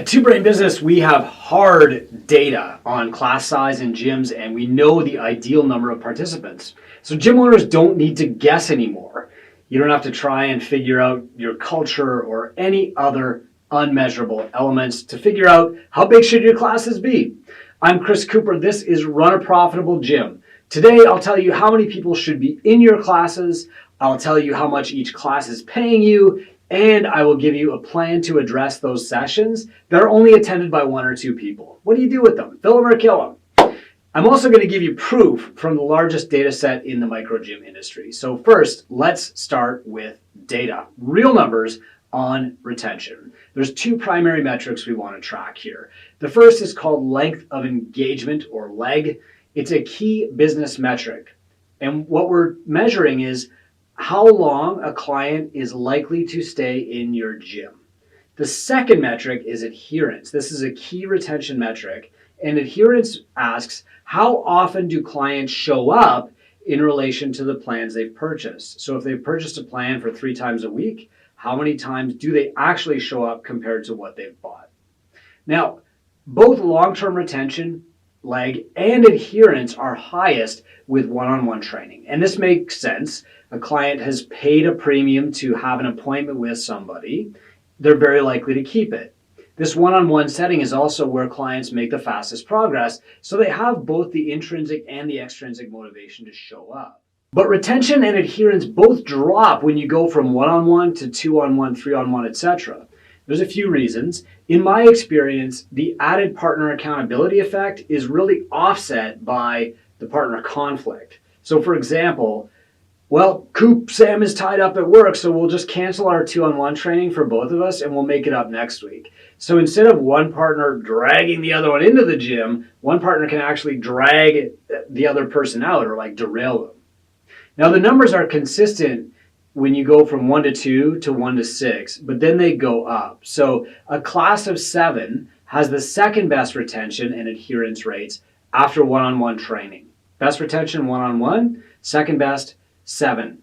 At Two Brain Business, we have hard data on class size in gyms, and we know the ideal number of participants. So gym owners don't need to guess anymore. You don't have to try and figure out your culture or any other unmeasurable elements to figure out how big should your classes be. I'm Chris Cooper. This is Run a Profitable Gym. Today, I'll tell you how many people should be in your classes. I'll tell you how much each class is paying you, and I will give you a plan to address those sessions that are only attended by one or two people. What do you do with them? Fill them or kill them? I'm also going to give you proof from the largest data set in the micro gym industry. So first, let's start with data, real numbers on retention. There's two primary metrics we want to track here. The first is called length of engagement, or LEG. It's a key business metric. And what we're measuring is how long a client is likely to stay in your gym. The second metric is adherence. This is a key retention metric, and adherence asks how often do clients show up in relation to the plans they've purchased. So if they've purchased a plan for 3 times a week, how many times do they actually show up compared to what they've bought? Now, both long-term retention, LEG, and adherence are highest with one-on-one training. And this makes sense. A client has paid a premium to have an appointment with somebody. They're very likely to keep it. This one-on-one setting is also where clients make the fastest progress, so they have both the intrinsic and the extrinsic motivation to show up. But retention and adherence both drop when you go from one-on-one to two-on-one, three-on-one, etc. There's a few reasons. In my experience, the added partner accountability effect is really offset by the partner conflict. So for example, well, Sam is tied up at work, so we'll just cancel our two-on-one training for both of us and we'll make it up next week. So instead of one partner dragging the other one into the gym, one partner can actually drag the other person out or derail them. Now the numbers are consistent when you go from 1 to 2 to 1 to 6, but then they go up. So a class of 7 has the second best retention and adherence rates after one-on-one training. Best retention one-on-one, second best 7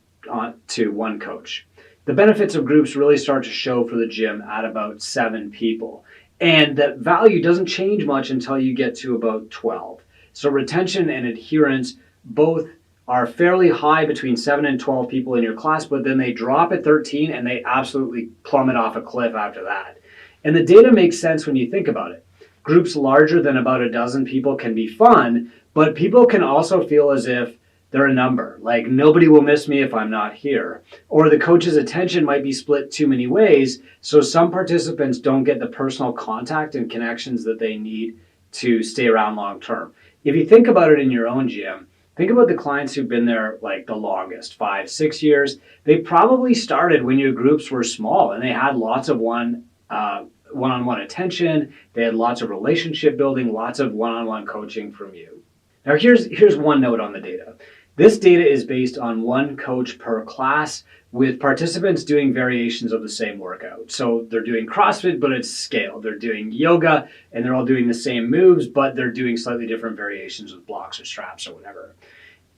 to 1 coach. The benefits of groups really start to show for the gym at about 7 people. And that value doesn't change much until you get to about 12. So retention and adherence both are fairly high between 7 and 12 people in your class, but then they drop at 13 and they absolutely plummet off a cliff after that. And the data makes sense when you think about it. Groups larger than about a dozen people can be fun, but people can also feel as if they're a number, like nobody will miss me if I'm not here. Or the coach's attention might be split too many ways, so some participants don't get the personal contact and connections that they need to stay around long term. If you think about it in your own gym, think about the clients who've been there the longest, 5, 6 years. They probably started when your groups were small and they had lots of one-on-one attention. They had lots of relationship building, lots of one-on-one coaching from you. Now here's one note on the data. This data is based on 1 coach per class with participants doing variations of the same workout. So they're doing CrossFit, but it's scaled. They're doing yoga and they're all doing the same moves, but they're doing slightly different variations with blocks or straps or whatever.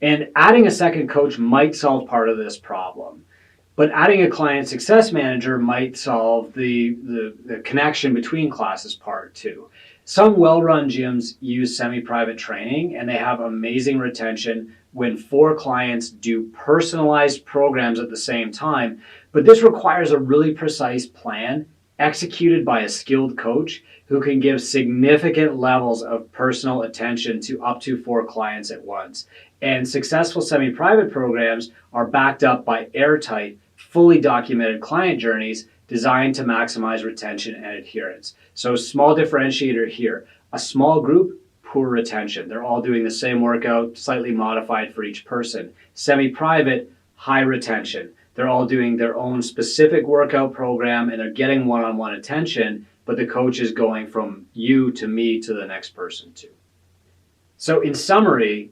And adding a second coach might solve part of this problem. But adding a client success manager might solve the connection between classes part too. Some well-run gyms use semi-private training and they have amazing retention when 4 clients do personalized programs at the same time. But this requires a really precise plan executed by a skilled coach who can give significant levels of personal attention to up to 4 clients at once. And successful semi-private programs are backed up by airtight, fully documented client journeys designed to maximize retention and adherence. So small differentiator here, a small group, poor retention. They're all doing the same workout, slightly modified for each person. Semi-private, high retention. They're all doing their own specific workout program and they're getting one-on-one attention, but the coach is going from you to me to the next person too. So in summary,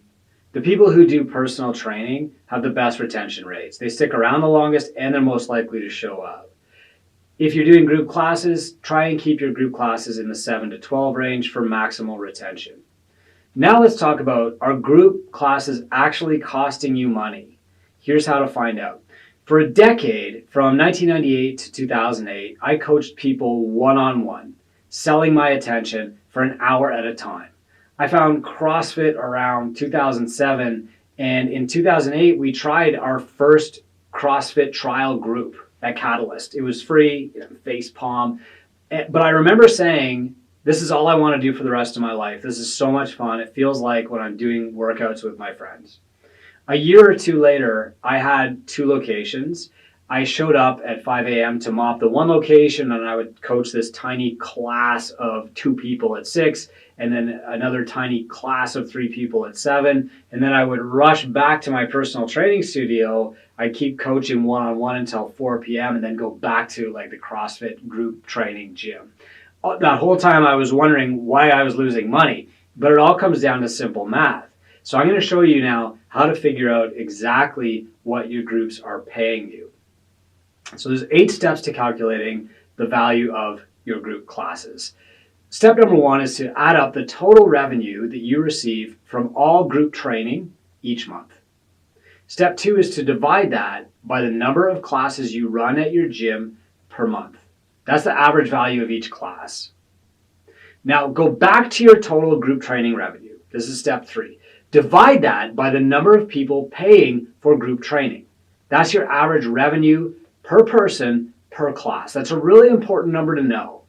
the people who do personal training have the best retention rates. They stick around the longest and they're most likely to show up. If you're doing group classes, try and keep your group classes in the 7 to 12 range for maximal retention. Now let's talk about, are group classes actually costing you money? Here's how to find out. For a decade, from 1998 to 2008, I coached people one-on-one. selling my attention for an hour at a time. I found CrossFit around 2007, and in 2008, we tried our first CrossFit trial group at Catalyst. It was free, face palm. But I remember saying, this is all I want to do for the rest of my life. This is so much fun. It feels like when I'm doing workouts with my friends. A year or two later, I had 2 locations. I showed up at 5 a.m. to mop the one location, and I would coach this tiny class of 2 people at 6, and then another tiny class of 3 people at 7. And then I would rush back to my personal training studio. I'd keep coaching one-on-one until 4 p.m. and then go back to like the CrossFit group training gym. That whole time I was wondering why I was losing money, but it all comes down to simple math. So I'm going to show you now how to figure out exactly what your groups are paying you. So there's 8 steps to calculating the value of your group classes. Step number 1 is to add up the total revenue that you receive from all group training each month. Step 2 is to divide that by the number of classes you run at your gym per month. That's the average value of each class. Now go back to your total group training revenue. This is step 3. Divide that by the number of people paying for group training. That's your average revenue per person per class. That's a really important number to know.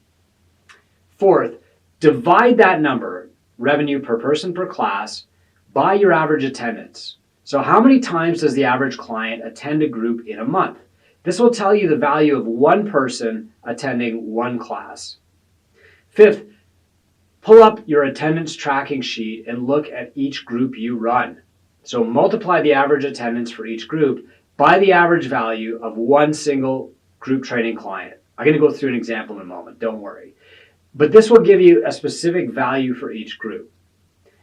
4th, divide that number, revenue per person per class, by your average attendance. So how many times does the average client attend a group in a month? This will tell you the value of one person attending one class. 5th, pull up your attendance tracking sheet and look at each group you run. So multiply the average attendance for each group by the average value of one single group training client. I'm going to go through an example in a moment, don't worry. But this will give you a specific value for each group.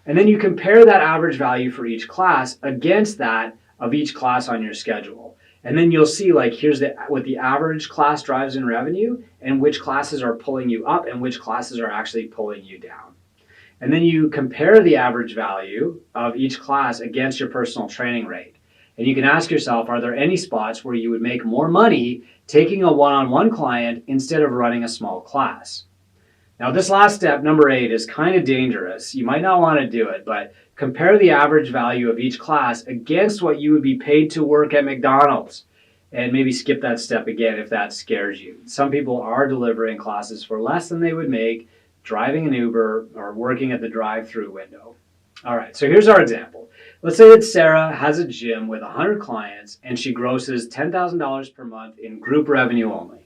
And then you compare that average value for each class against that of each class on your schedule. And then you'll see, like, here's what the average class drives in revenue and which classes are pulling you up and which classes are actually pulling you down. And then you compare the average value of each class against your personal training rate. And you can ask yourself, are there any spots where you would make more money taking a one-on-one client instead of running a small class? Now, this last step, number 8, is kind of dangerous. You might not want to do it, but compare the average value of each class against what you would be paid to work at McDonald's. And maybe skip that step again if that scares you. Some people are delivering classes for less than they would make driving an Uber or working at the drive-through window. All right, so here's our example. Let's say that Sarah has a gym with 100 clients and she grosses $10,000 per month in group revenue only.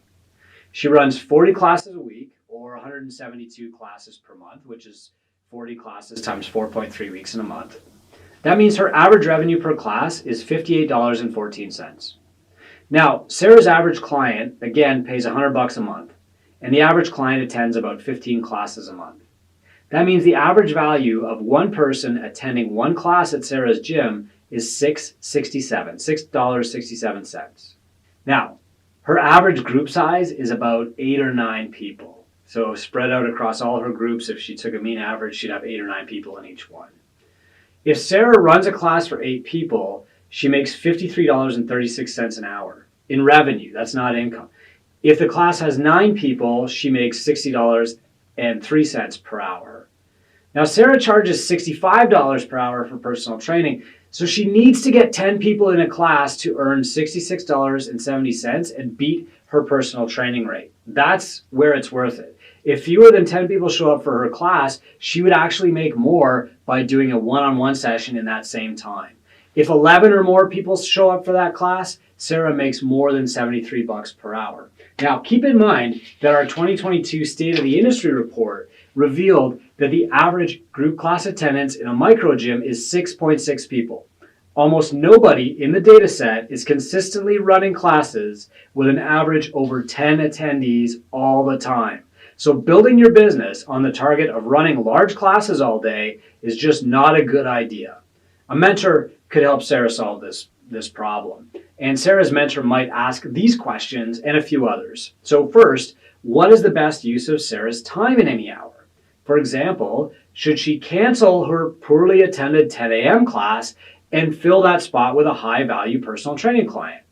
She runs 40 classes a week, or 172 classes per month, which is 40 classes times 4.3 weeks in a month. That means her average revenue per class is $58.14. Now, Sarah's average client, again, pays $100 a month, and the average client attends about 15 classes a month. That means the average value of one person attending one class at Sarah's gym is $6.67. Now, her average group size is about 8 or 9 people. So spread out across all her groups, if she took a mean average, she'd have 8 or 9 people in each one. If Sarah runs a class for 8 people, she makes $53.36 an hour in revenue. That's not income. If the class has 9 people, she makes $60.03 per hour. Now, Sarah charges $65 per hour for personal training, so she needs to get 10 people in a class to earn $66.70 and beat her personal training rate. That's where it's worth it. If fewer than 10 people show up for her class, she would actually make more by doing a one-on-one session in that same time. If 11 or more people show up for that class, Sarah makes more than $73 per hour. Now, keep in mind that our 2022 State of the Industry report revealed that the average group class attendance in a micro gym is 6.6 people. Almost nobody in the data set is consistently running classes with an average over 10 attendees all the time. So building your business on the target of running large classes all day is just not a good idea. A mentor could help Sarah solve this problem. And Sarah's mentor might ask these questions and a few others. So first, what is the best use of Sarah's time in any hour? For example, should she cancel her poorly attended 10 a.m. class and fill that spot with a high-value personal training client?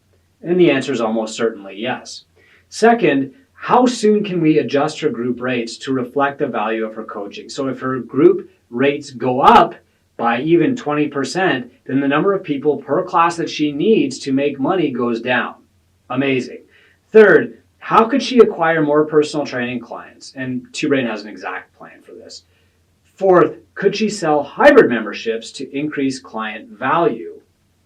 And the answer is almost certainly yes. Second, how soon can we adjust her group rates to reflect the value of her coaching? So if her group rates go up by even 20%, then the number of people per class that she needs to make money goes down. Amazing. Third, how could she acquire more personal training clients? And TwoBrain has an exact plan for this. Fourth, could she sell hybrid memberships to increase client value?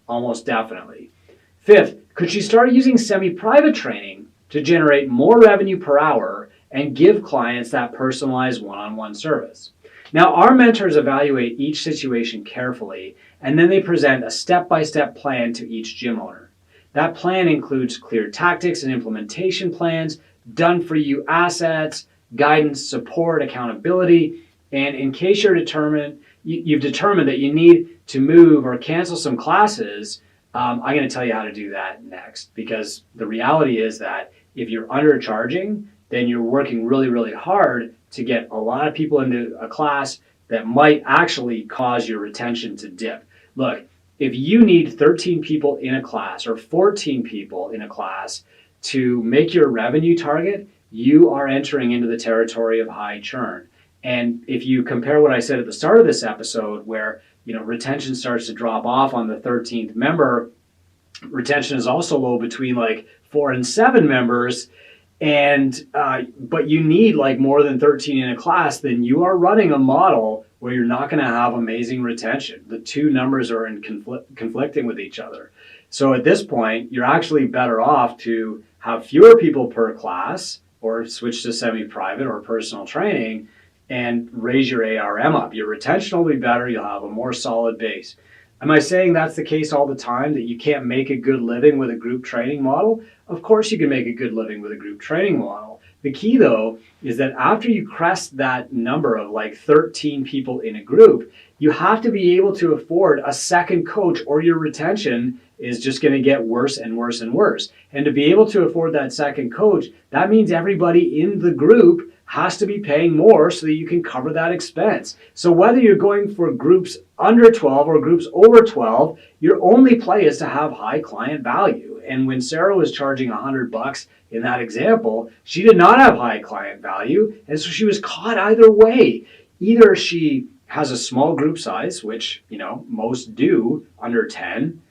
Almost definitely. Fifth, could she start using semi-private training to generate more revenue per hour and give clients that personalized one-on-one service? Now, our mentors evaluate each situation carefully, and then they present a step-by-step plan to each gym owner. That plan includes clear tactics and implementation plans, done-for-you assets, guidance, support, accountability, and in case you've determined that you need to move or cancel some classes, I'm going to tell you how to do that next, because the reality is that if you're undercharging, then you're working really, really hard to get a lot of people into a class that might actually cause your retention to dip. Look, if you need 13 people in a class or 14 people in a class to make your revenue target, you are entering into the territory of high churn. And if you compare what I said at the start of this episode, where retention starts to drop off on the 13th member, retention is also low between like 4 and 7 members, and but you need like more than 13 in a class, then you are running a model where you're not going to have amazing retention. The two numbers are conflicting with each other. So at this point, you're actually better off to have fewer people per class or switch to semi-private or personal training and raise your ARM up. Your retention will be better. You'll have a more solid base. Am I saying that's the case all the time, that you can't make a good living with a group training model? Of course you can make a good living with a group training model. The key, though, is that after you crest that number of like 13 people in a group, you have to be able to afford a second coach, or your retention is just going to get worse and worse and worse. And to be able to afford that second coach, that means everybody in the group has to be paying more so that you can cover that expense. So whether you're going for groups under 12 or groups over 12, your only play is to have high client value. And when Sarah was charging $100 in that example, she did not have high client value. And so she was caught either way. Either she has a small group size, which most do, under 10,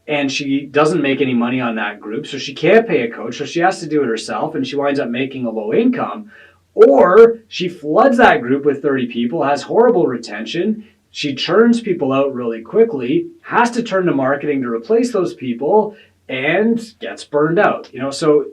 and she doesn't make any money on that group, so she can't pay a coach, so she has to do it herself, and she winds up making a low income. Or she floods that group with 30 people, has horrible retention, she churns people out really quickly, has to turn to marketing to replace those people, and gets burned out. So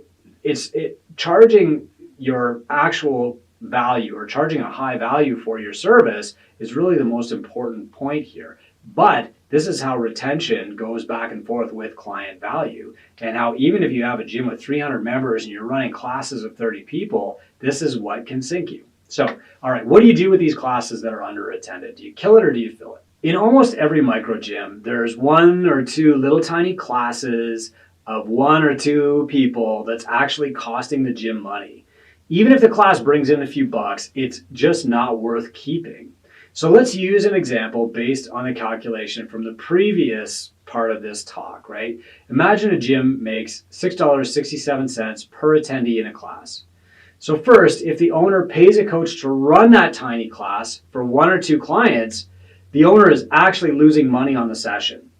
it's charging your actual value, or charging a high value for your service, is really the most important point here. But this is how retention goes back and forth with client value, and how even if you have a gym with 300 members and you're running classes of 30 people, this is what can sink you. So, all right, what do you do with these classes that are under-attended? Do you kill it or do you fill it? In almost every micro gym, there's 1 or 2 little tiny classes of 1 or 2 people that's actually costing the gym money. Even if the class brings in a few bucks, it's just not worth keeping. So let's use an example based on a calculation from the previous part of this talk, right? Imagine a gym makes $6.67 per attendee in a class. So first, if the owner pays a coach to run that tiny class for 1 or 2 clients, the owner is actually losing money on the session.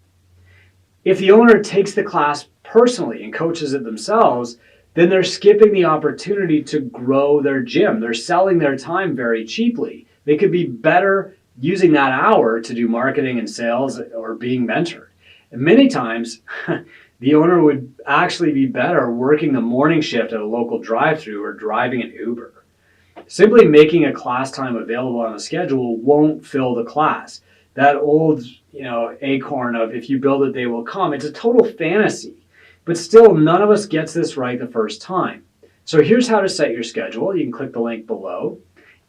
If the owner takes the class personally and coaches it themselves, then they're skipping the opportunity to grow their gym. They're selling their time very cheaply. They could be better using that hour to do marketing and sales or being mentored. And many times, the owner would actually be better working the morning shift at a local drive-thru or driving an Uber. Simply making a class time available on a schedule won't fill the class. That old, acorn of if you build it, they will come. It's a total fantasy. But still, none of us gets this right the first time. So here's how to set your schedule. You can click the link below.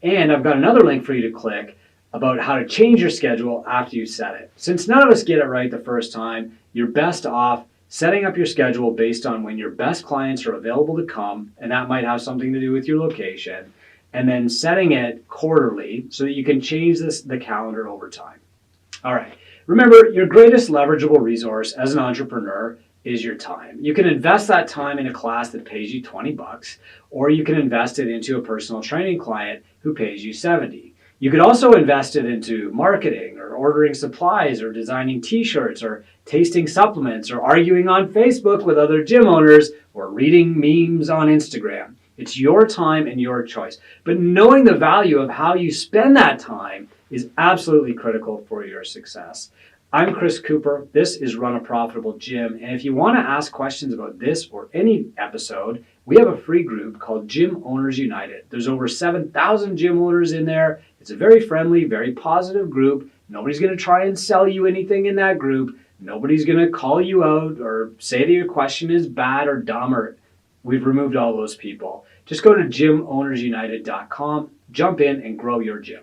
And I've got another link for you to click about how to change your schedule after you set it. Since none of us get it right the first time, you're best off setting up your schedule based on when your best clients are available to come, and that might have something to do with your location, and then setting it quarterly so that you can change the calendar over time. All right. Remember, your greatest leverageable resource as an entrepreneur is your time. You can invest that time in a class that pays you $20, or you can invest it into a personal training client who pays you $70. You could also invest it into marketing or ordering supplies or designing t-shirts or tasting supplements or arguing on Facebook with other gym owners or reading memes on Instagram. It's your time and your choice. But knowing the value of how you spend that time is absolutely critical for your success. I'm Chris Cooper. This is Run a Profitable Gym. And if you want to ask questions about this or any episode, we have a free group called Gym Owners United. There's over 7,000 gym owners in there. It's a very friendly, very positive group. Nobody's going to try and sell you anything in that group. Nobody's going to call you out or say that your question is bad or dumb, or we've removed all those people. Just go to gymownersunited.com, jump in and grow your gym.